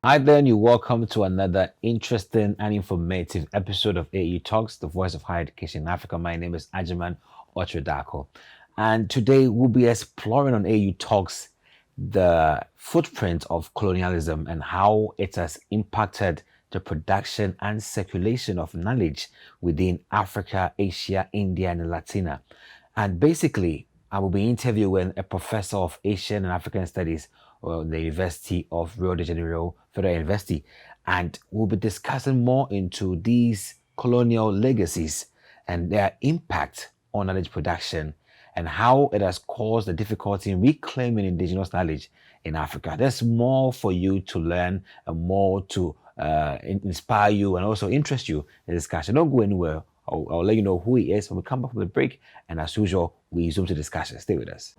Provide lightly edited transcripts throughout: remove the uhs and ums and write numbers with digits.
Hi there, and you're welcome to another interesting and informative episode of AAU Talks, the voice of higher education in Africa. My name is Ajiman Otrodako, and today we'll be exploring on AAU Talks the footprint of colonialism and how it has impacted the production and circulation of knowledge within Africa, Asia, India, and Latina. And basically, I will be interviewing a professor of Asian and African Studies at the University of Rio de Janeiro Federal University, and we'll be discussing more into these colonial legacies and their impact on knowledge production and how it has caused the difficulty in reclaiming indigenous knowledge in Africa. There's more for you to learn and more to inspire you and also interest you in this discussion. Don't go anywhere. I'll let you know who he is when we come back from the break. And as usual, we zoom to discussion. Stay with us.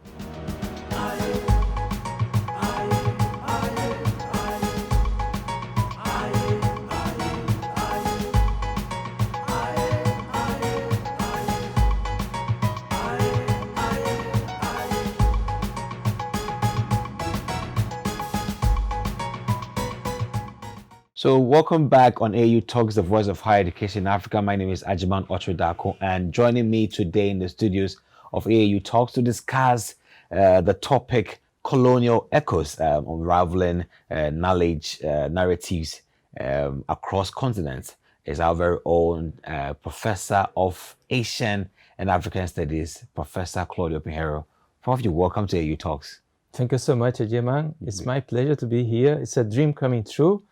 So welcome back on AU Talks, the voice of higher education in Africa. My name is Ajiman Otrodako, and joining me today in the studios of AAU Talks to discuss the topic colonial echoes, unraveling knowledge narratives across continents is our very own Professor of Asian and African Studies, Professor Claudio Pinheiro. Prof, you're welcome to AAU Talks. Thank you so much, Ajiman. It's my pleasure to be here. It's a dream coming true,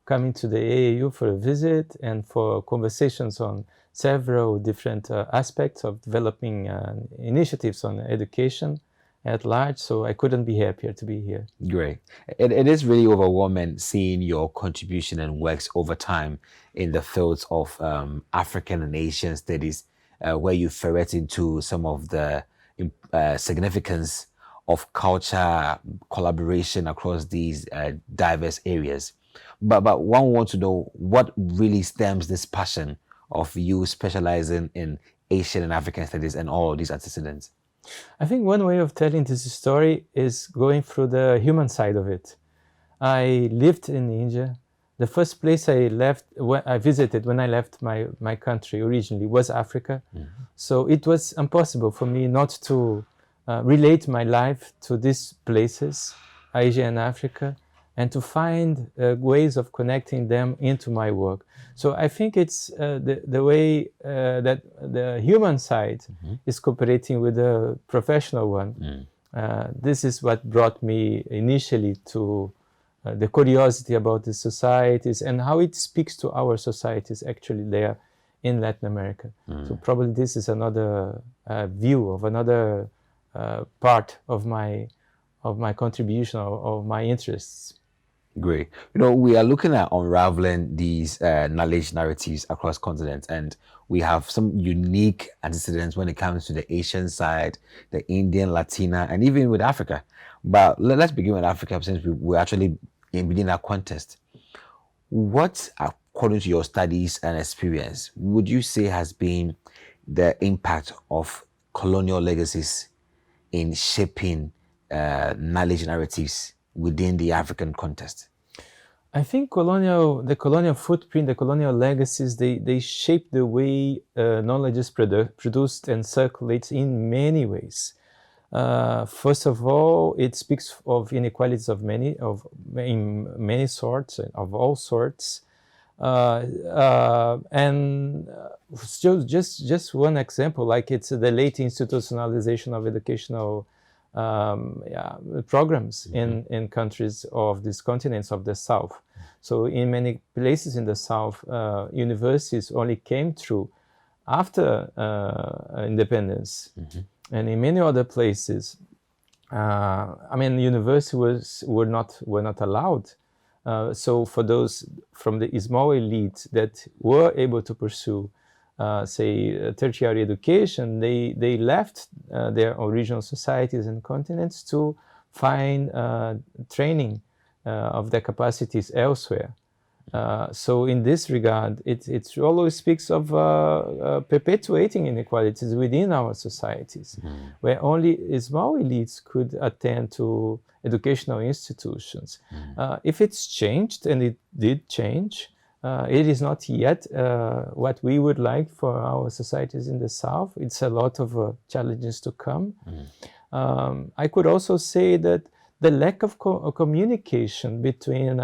coming to the AAU for a visit and for conversations on several different aspects of developing initiatives on education at large. So I couldn't be happier to be here. Great. It is really overwhelming seeing your contribution and works over time in the fields of African and Asian studies, where you ferret into some of the significance of culture collaboration across these diverse areas. But one wants to know what really stems this passion of you specializing in Asian and African studies and all of these antecedents. I think one way of telling this story is going through the human side of it. I lived in India. The first place I visited when I left my country originally was Africa. Mm-hmm. So it was impossible for me not to relate my life to these places, Asia and Africa, and to find ways of connecting them into my work. So I think it's the way that the human side is cooperating with the professional one. This is what brought me initially to the curiosity about the societies and how it speaks to our societies actually there in Latin America. So probably this is another view of another part of my contribution, of my interests. Great. We are looking at unraveling these knowledge narratives across continents, and we have some unique antecedents when it comes to the Asian side, the Indian, Latina, and even with Africa. But let's begin with Africa since we're actually within that context. What, according to your studies and experience, would you say has been the impact of colonial legacies in shaping knowledge narratives within the African context? I think the colonial footprint, the colonial legacies, they shape the way knowledge is produced and circulates in many ways. First of all, it speaks of inequalities in many sorts, of all sorts. And just one example, like it's the late institutionalization of educational programs in countries of these continents of the South. So in many places in the South, universities only came through after independence. And in many other places, universities were not allowed. So for those from the small elite that were able to pursue tertiary education, they left their original societies and continents to find training of their capacities elsewhere. So in this regard, it always speaks of perpetuating inequalities within our societies, where only small elites could attend to educational institutions. If it's changed, and it did change, it is not yet what we would like for our societies in the South. It's a lot of challenges to come. I could also say that the lack of communication between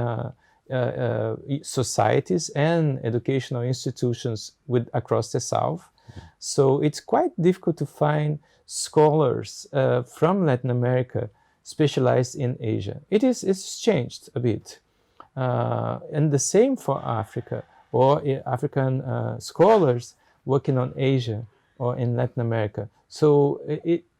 societies and educational institutions across the South. So it's quite difficult to find scholars from Latin America specialized in Asia. It's changed a bit. And the same for Africa, or African scholars working on Asia or in Latin America. So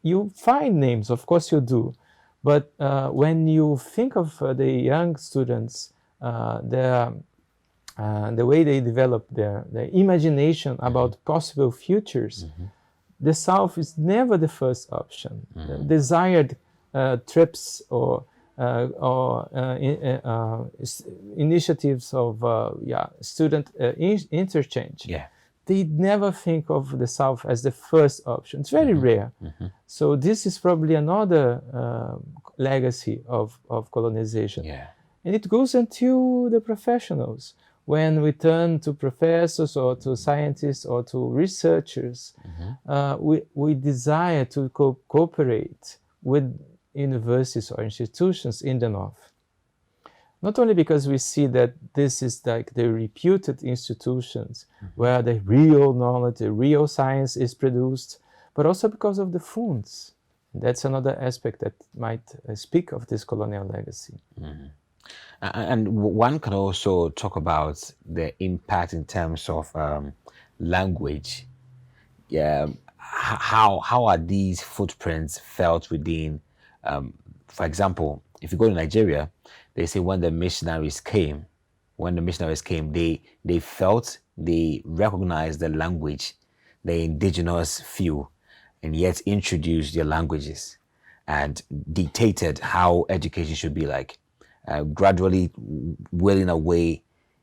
you find names, of course you do, but when you think of the young students, the way they develop their imagination about possible futures, the South is never the first option. The desired trips or initiatives of student interchange. Yeah. They never think of the South as the first option. It's very rare. So this is probably another legacy of colonization. Yeah. And it goes until the professionals. When we turn to professors or to scientists or to researchers, we desire to cooperate with universities or institutions in the North. Not only because we see that this is like the reputed institutions where the real knowledge, the real science is produced, but also because of the funds. That's another aspect that might speak of this colonial legacy. And one can also talk about the impact in terms of language. Yeah, how are these footprints felt within? For example, if you go to Nigeria, they say when the missionaries came, they felt, they recognized the language, the indigenous few, and yet introduced their languages and dictated how education should be like. Gradually wheeling away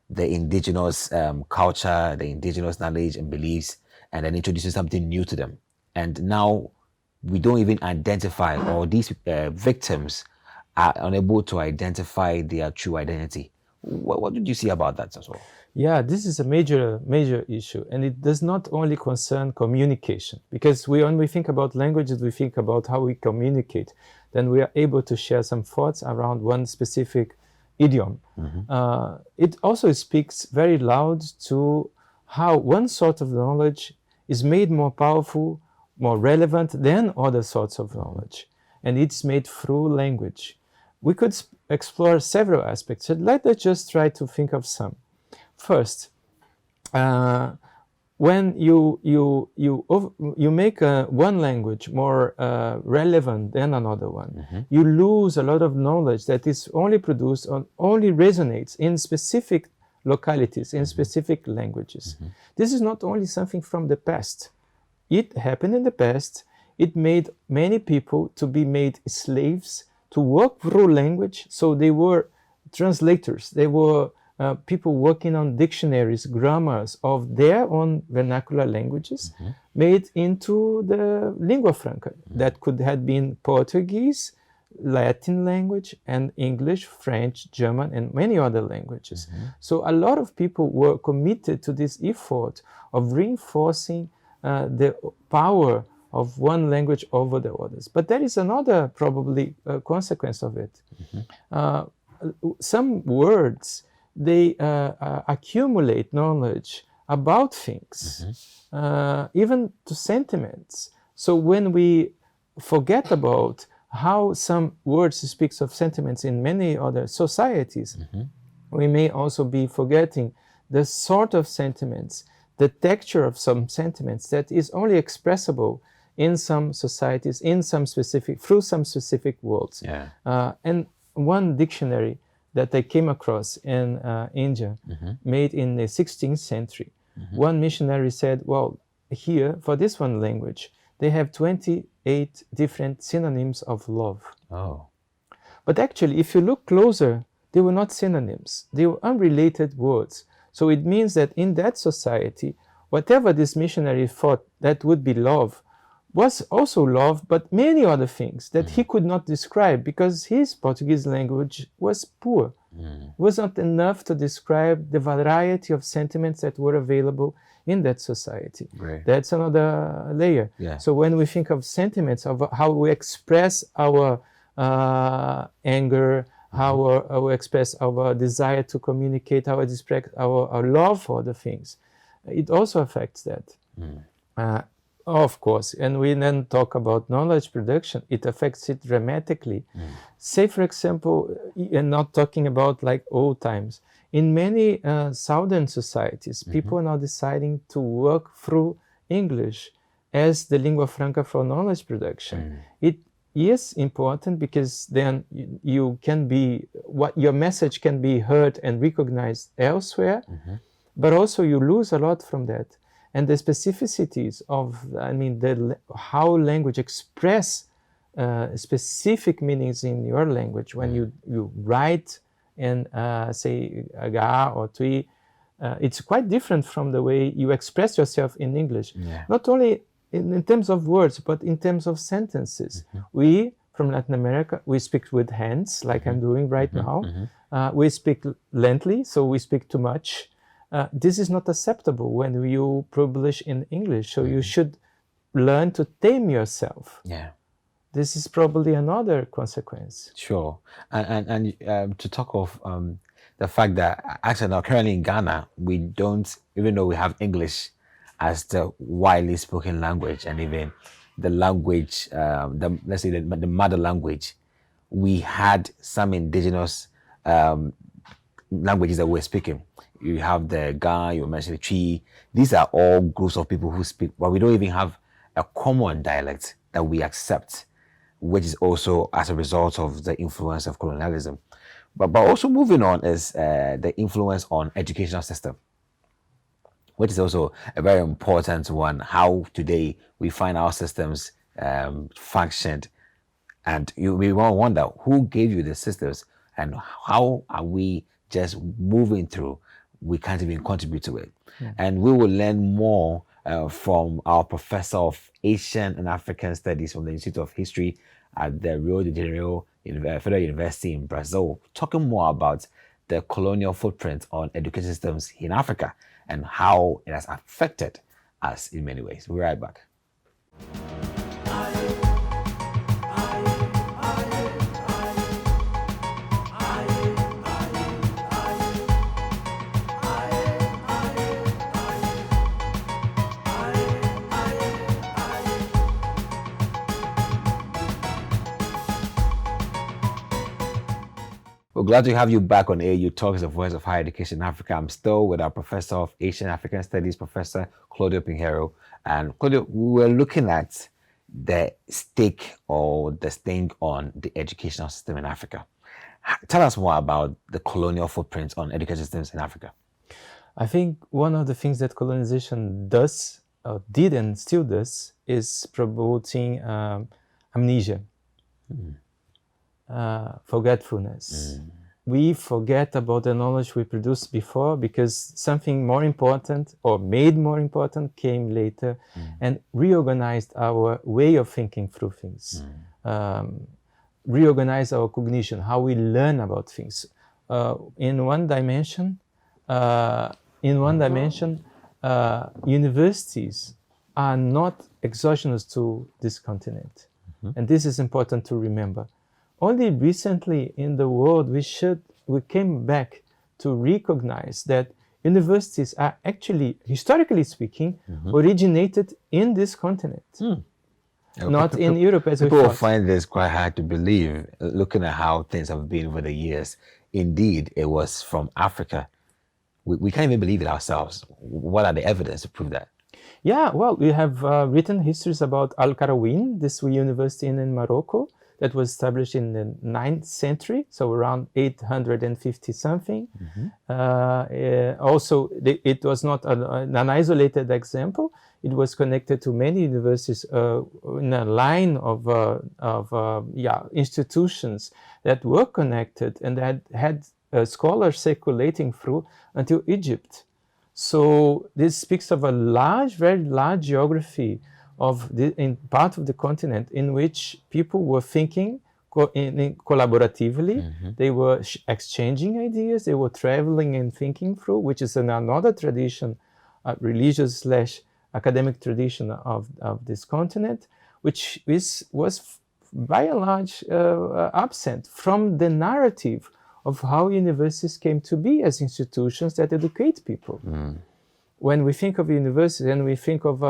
the indigenous culture, the indigenous knowledge and beliefs, and then introducing something new to them. And now we don't even identify, or these victims are unable to identify their true identity. What did you see about that as well? Yeah, this is a major issue, and it does not only concern communication, because when we think about languages, we think about how we communicate. Then we are able to share some thoughts around one specific idiom. It also speaks very loud to how one sort of knowledge is made more powerful, more relevant than other sorts of knowledge. And it's made through language. We could explore several aspects. So let us just try to think of some. First, when you make one language more relevant than another one, you lose a lot of knowledge that is only produced or only resonates in specific localities, in specific languages. This is not only something from the past. It happened in the past. It made many people to be made slaves, to work through language. So they were translators. They were people working on dictionaries, grammars of their own vernacular languages, made into the lingua franca. That could have been Portuguese, Latin language, and English, French, German, and many other languages. So a lot of people were committed to this effort of reinforcing the power of one language over the others. But there is another probably consequence of it. Some words, they accumulate knowledge about things, even to sentiments. So when we forget about how some words speaks of sentiments in many other societies, we may also be forgetting the sort of sentiments, the texture of some sentiments that is only expressible in some societies, in some specific, through some specific words. And one dictionary that I came across in India, made in the 16th century. One missionary said, well, here, for this one language, they have 28 different synonyms of love. Oh. But actually, if you look closer they were not synonyms. They were unrelated words. So it means that in that society, whatever this missionary thought that would be love was also love, but many other things that he could not describe because his Portuguese language was poor. Was not enough to describe the variety of sentiments that were available in that society. Right. That's another layer. Yeah. So when we think of sentiments, of how we express our anger, how we express our desire to communicate, how we express our love for the things, it also affects that. Of course, and we then talk about knowledge production, it affects it dramatically. Say, for example, and not talking about like old times, in many southern societies, people are now deciding to work through English as the lingua franca for knowledge production. It is important because then you can be, what your message can be heard and recognized elsewhere, but also you lose a lot from that. And the specificities of, how language express specific meanings in your language when you write and say ga or tui, it's quite different from the way you express yourself in English. Not only in terms of words, but in terms of sentences. We, from Latin America, we speak with hands, like I'm doing right now. We speak lently, so we speak too much. This is not acceptable when you publish in English, so you should learn to tame yourself. This is probably another consequence. Sure. And to talk of the fact that actually now currently in Ghana, we don't, even though we have English as the widely spoken language and even the language, let's say the mother language, we had some indigenous languages that we're speaking. You have the Ga, you mentioned the Chi. These are all groups of people who speak, but we don't even have a common dialect that we accept, which is also as a result of the influence of colonialism. But also moving on is the influence on educational system, which is also a very important one. How today we find our systems functioned, and we wonder who gave you the systems and how are we just moving through. We can't even contribute to it. And we will learn more from our professor of Asian and African Studies from the Institute of History at the Rio de Janeiro Federal University in Brazil, talking more about the colonial footprint on education systems in Africa and how it has affected us in many ways. We'll be right back. We're glad to have you back on AAU Talks, the voice of higher education in Africa. I'm still with our professor of Asian African Studies, Professor Claudio Pinheiro. And Claudio, we were looking at the stake or the stain on the educational system in Africa. Tell us more about the colonial footprint on education systems in Africa. I think one of the things that colonization does, or did and still does, is promoting amnesia. Forgetfulness. We forget about the knowledge we produced before because something more important or made more important came later and reorganized our way of thinking through things. Reorganize our cognition, how we learn about things. In one dimension, universities are not exogenous to this continent. And this is important to remember. Only recently in the world we came back to recognize that universities are actually, historically speaking, originated in this continent, not in Europe as we thought. People find this quite hard to believe, looking at how things have been over the years. Indeed, it was from Africa. We can't even believe it ourselves. What are the evidence to prove that? Yeah, well, we have written histories about Al-Qarawin, this university in Morocco, that was established in the 9th century, so around 850 something. Also, it was not an isolated example. It was connected to many universities in a line of institutions that were connected and that had scholars circulating through until Egypt. So this speaks of a large, very large geography in part of the continent in which people were thinking collaboratively. They were exchanging ideas. They were traveling and thinking through, which is another tradition, religious / academic tradition of this continent, which was by and large absent from the narrative of how universities came to be as institutions that educate people. When we think of universities and we think of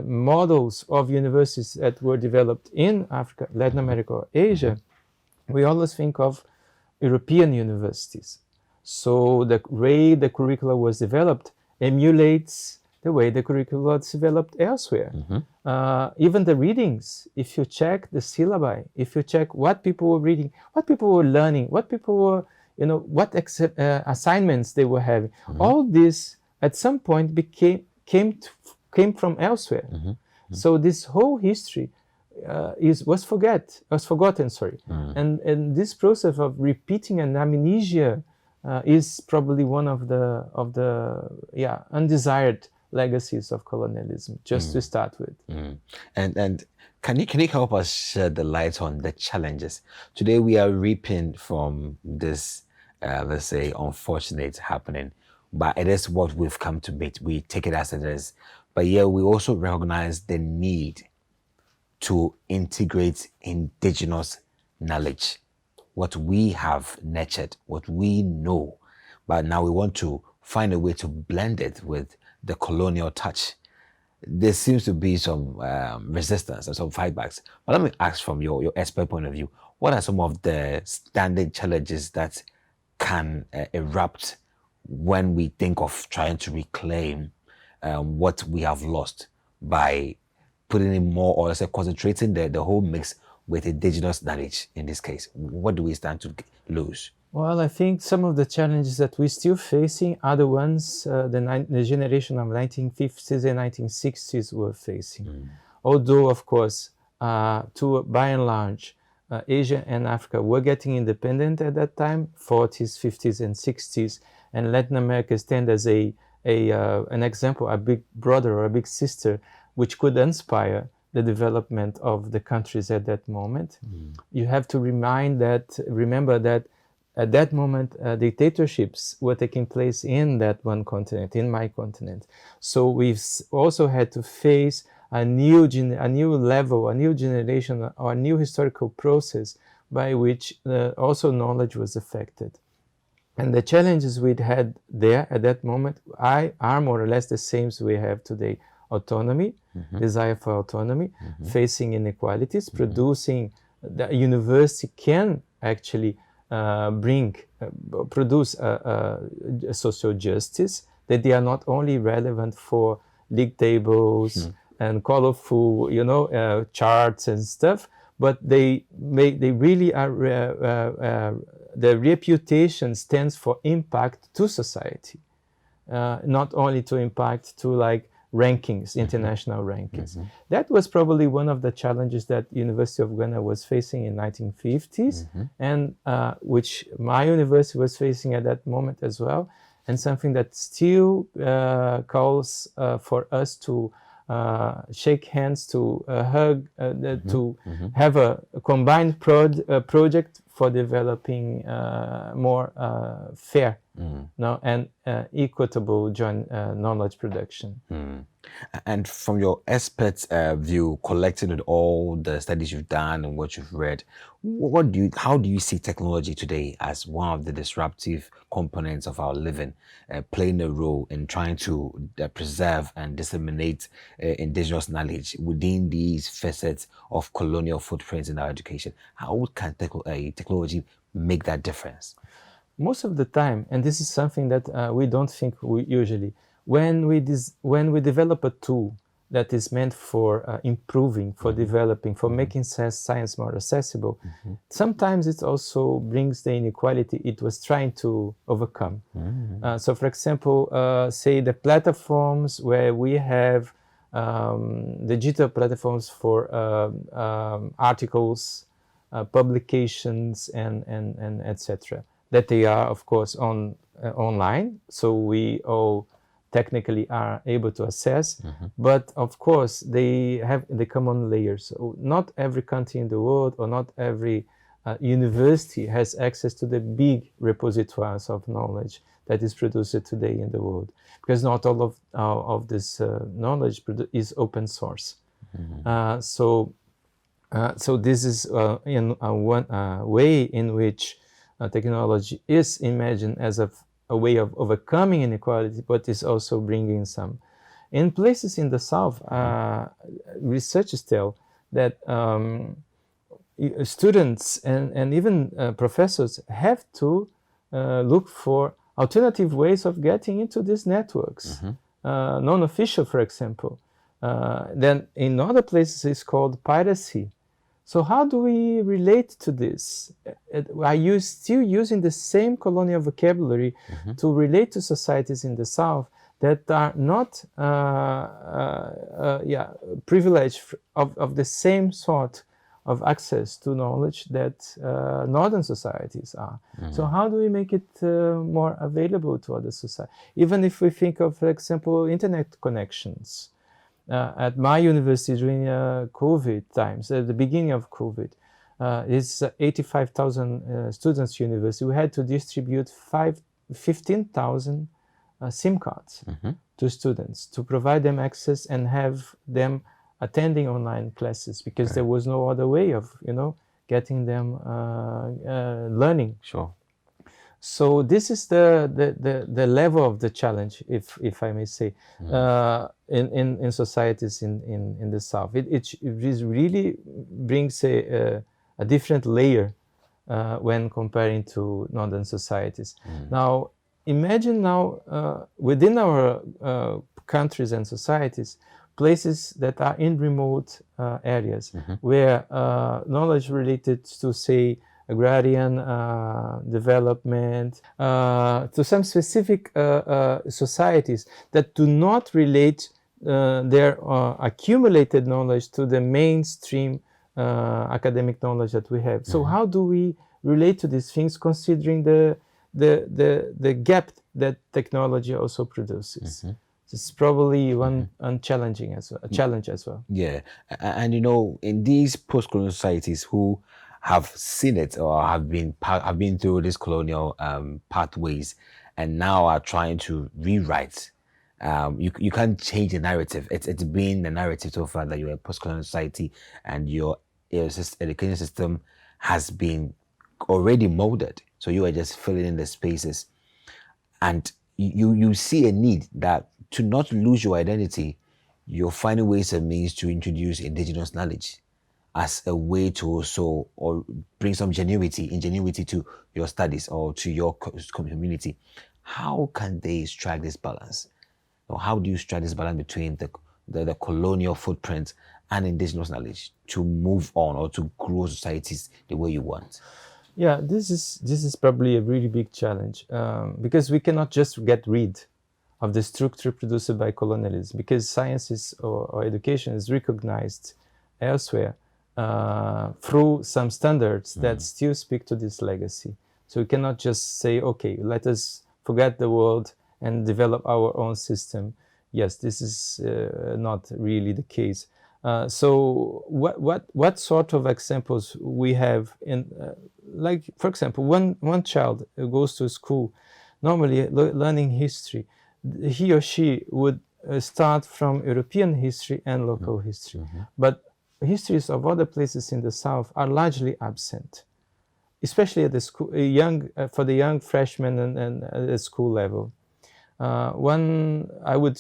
models of universities that were developed in Africa, Latin America, or Asia, we always think of European universities. So the way the curricula was developed emulates the way the curricula was developed elsewhere. Even the readings, if you check the syllabi, if you check what people were reading, what people were learning, what people were, what assignments they were having, all this at some point came from elsewhere. So this whole history was forgotten. And this process of repeating an amnesia is probably one of the undesired legacies of colonialism, just to start with. And can you help us shed the light on the challenges? Today we are reaping from this, let's say, unfortunate happening, but it is what we've come to meet. We take it as it is. But yeah, we also recognize the need to integrate indigenous knowledge, what we have nurtured, what we know. But now we want to find a way to blend it with the colonial touch. There seems to be some resistance and some fightbacks. But let me ask from your expert point of view, what are some of the standing challenges that can erupt when we think of trying to reclaim what we have lost by putting in more, or let's say concentrating the whole mix with indigenous knowledge in this case? What do we stand to lose? Well, I think some of the challenges that we're still facing are the ones the generation of 1950s and 1960s were facing. Although, of course, by and large, Asia and Africa were getting independent at that time, 40s, 50s, and 60s, and Latin America stand as an example, a big brother or a big sister, which could inspire the development of the countries at that moment. You have to remember that at that moment, dictatorships were taking place in that one continent, in my continent. So we've also had to face a new level, a new generation, or a new historical process by which also knowledge was affected. And the challenges we'd had there at that moment are more or less the same as we have today. Autonomy, desire for autonomy, facing inequalities, producing the university can actually produce social justice, that they are not only relevant for league tables and colorful, charts and stuff, but they really are. The reputation stands for impact to society, not only to impact to rankings, international rankings. That was probably one of the challenges that University of Ghana was facing in 1950s, and which my university was facing at that moment as well, and something that still calls for us to shake hands, to hug, to have a combined project for developing more fair and equitable joint knowledge production. And from your expert's view, collecting with all the studies you've done and what you've read, how do you see technology today as one of the disruptive components of our living, playing a role in trying to preserve and disseminate indigenous knowledge within these facets of colonial footprints in our education? How can technology make that difference? Most of the time, and this is something that we don't think usually, when we develop a tool that is meant for improving, for developing, for making science more accessible, sometimes it also brings the inequality it was trying to overcome. So, for example, say the platforms where we have digital platforms for articles, publications and etc. That they are, of course, online, so we all technically are able to access, but of course they have the common layers. So not every country in the world or not every university has access to the big repositories of knowledge that is produced today in the world, because not all of this knowledge is open source. So this is in one way in which technology is imagined as a way of overcoming inequality, but is also bringing some. In places in the South, researchers tell that students and even professors have to look for alternative ways of getting into these networks, non-official, for example. Then in other places it's called piracy. So how do we relate to this? Are you still using the same colonial vocabulary to relate to societies in the South that are not privileged of the same sort of access to knowledge that northern societies are? So how do we make it more available to other societies? Even if we think of, for example, internet connections. At my university during COVID times, at the beginning of COVID, it's 85,000 students university. We had to distribute 15,000 SIM cards to students to provide them access and have them attending online classes, because there was no other way of, getting them learning. Sure. So this is the level of the challenge, if I may say, in societies in the South. It really brings a different layer when comparing to northern societies. Now, imagine within our countries and societies, places that are in remote areas where knowledge related to, say, agrarian development, to some specific societies that do not relate their accumulated knowledge to the mainstream academic knowledge that we have. So how do we relate to these things, considering the gap that technology also produces? It's probably one challenge as well. Yeah, and in these post-colonial societies who have seen it or have been through these colonial pathways and now are trying to rewrite. You can't change the narrative. It's been the narrative so far that you're a post-colonial society and your education system has been already molded. So you are just filling in the spaces, and you see a need that to not lose your identity, you're finding ways and means to introduce indigenous knowledge as a way to also or bring some ingenuity to your studies or to your community. How can they strike this balance? Or how do you strike this balance between the colonial footprint and indigenous knowledge to move on or to grow societies the way you want? Yeah, this is probably a really big challenge, because we cannot just get rid of the structure produced by colonialism, because sciences or education is recognized elsewhere through some standards that still speak to this legacy. So we cannot just say, okay, let us forget the world and develop our own system. Yes, this is not really the case. So what sort of examples we have in, like, for example, one child who goes to school, normally learning history, he or she would start from European history and local history. But histories of other places in the South are largely absent, especially at the school, for the young freshmen and at the school level. I would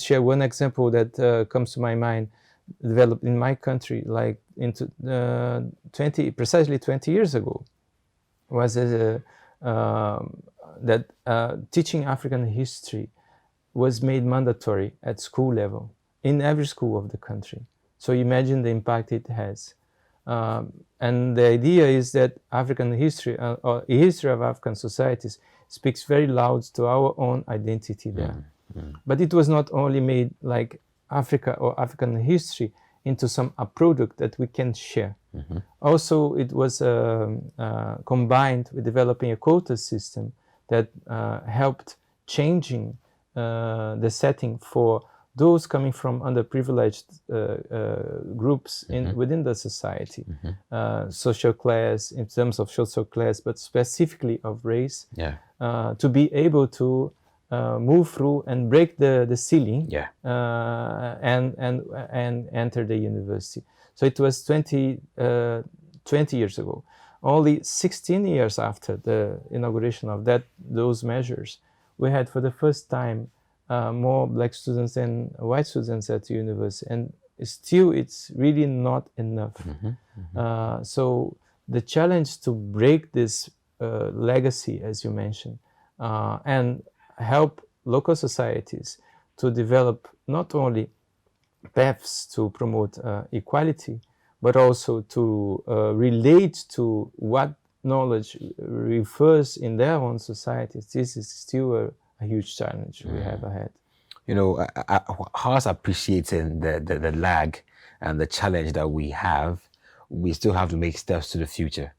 share one example that comes to my mind, developed in my country, like into precisely 20 years ago, was that teaching African history was made mandatory at school level in every school of the country. So imagine the impact it has. And the idea is that African history, or history of African societies, speaks very loud to our own identity there. But it was not only made like Africa or African history, into a product that we can share. Also, it was combined with developing a quota system that helped changing the setting for those coming from underprivileged groups within the society, social class, in terms of social class, but specifically of race, to be able to move through and break the ceiling, and enter the university. So it was 20 years ago. Only 16 years after the inauguration of those measures, we had for the first time more black students than white students at the university, and still it's really not enough. So the challenge to break this legacy, as you mentioned, and help local societies to develop not only paths to promote equality, but also to relate to what knowledge refers in their own societies. This is still a huge challenge we have ahead. You know, whilst appreciating the lag and the challenge that we have, we still have to make steps to the future.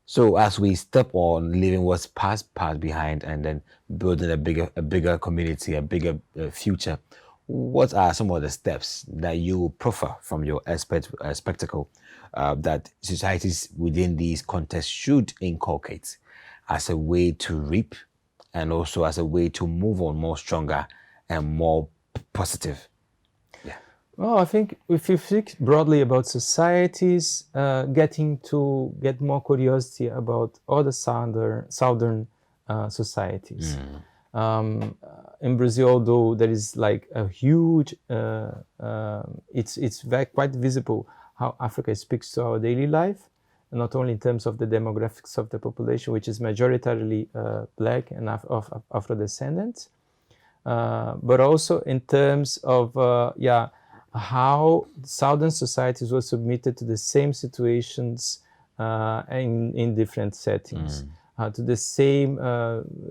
So as we step on leaving what's past behind and then building a bigger community, a bigger future, what are some of the steps that you proffer from your spectacle that societies within these contexts should inculcate as a way to reap and also as a way to move on more stronger and more positive? Well, I think if you think broadly about societies, getting to get more curiosity about other southern societies. In Brazil, although there is like a huge, it's quite visible how Africa speaks to our daily life, not only in terms of the demographics of the population, which is majoritarily black and of Afro-descendants, but also in terms of how southern societies were submitted to the same situations in different settings, to the same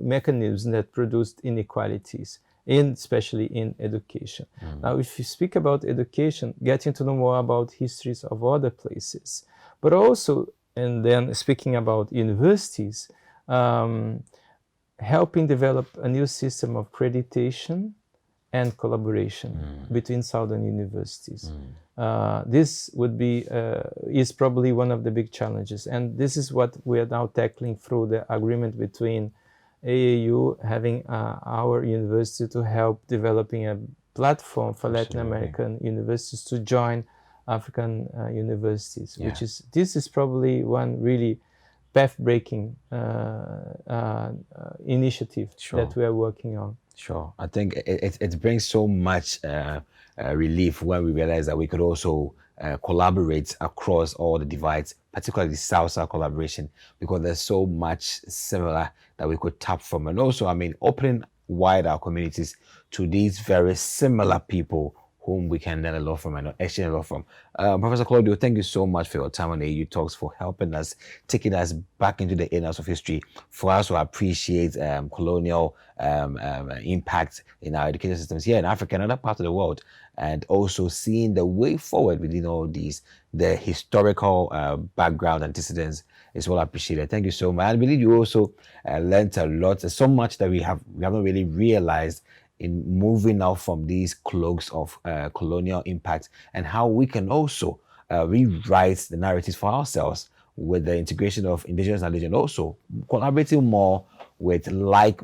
mechanisms that produced inequalities, especially in education. Now, if you speak about education, getting to know more about histories of other places, but also, and then speaking about universities, helping develop a new system of accreditation and collaboration between southern universities. This would be is probably one of the big challenges, and this is what we are now tackling through the agreement between AAU having our university to help developing a platform for Latin American universities to join African universities, which is this is probably one really path-breaking initiative that we are working on. Sure. I think it brings so much relief when we realize that we could also collaborate across all the divides, particularly South-South collaboration, because there's so much similar that we could tap from. And also, I mean, opening wide our communities to these very similar people whom we can learn a lot from and exchange a lot from. Professor Claudio, thank you so much for your time on AAU Talks, for helping us, taking us back into the annals of history, for us to appreciate colonial impact in our education systems here in Africa and other parts of the world, and also seeing the way forward within all these, the historical background antecedents is well appreciated. Thank you so much. I believe you also learned a lot. There's so much that we haven't really realized in moving out from these cloaks of colonial impact, and how we can also rewrite the narratives for ourselves with the integration of indigenous knowledge, and also collaborating more with like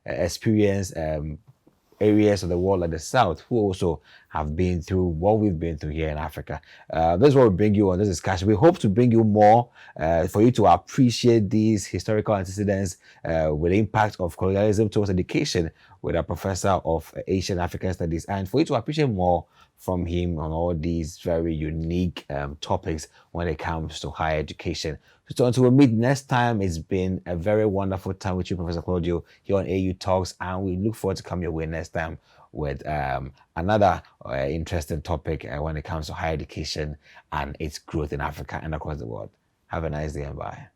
experience areas of the world like the South, who also have been through what we've been through here in Africa. This is what we bring you on this discussion. We hope to bring you more for you to appreciate these historical antecedents with the impact of colonialism towards education with a professor of Asian African Studies, and for you to appreciate more from him on all these very unique topics when it comes to higher education. So until we meet next time, it's been a very wonderful time with you, Professor Claudio, here on AAU Talks, and we look forward to coming your way next time with another interesting topic when it comes to higher education and its growth in Africa and across the world. Have a nice day and bye.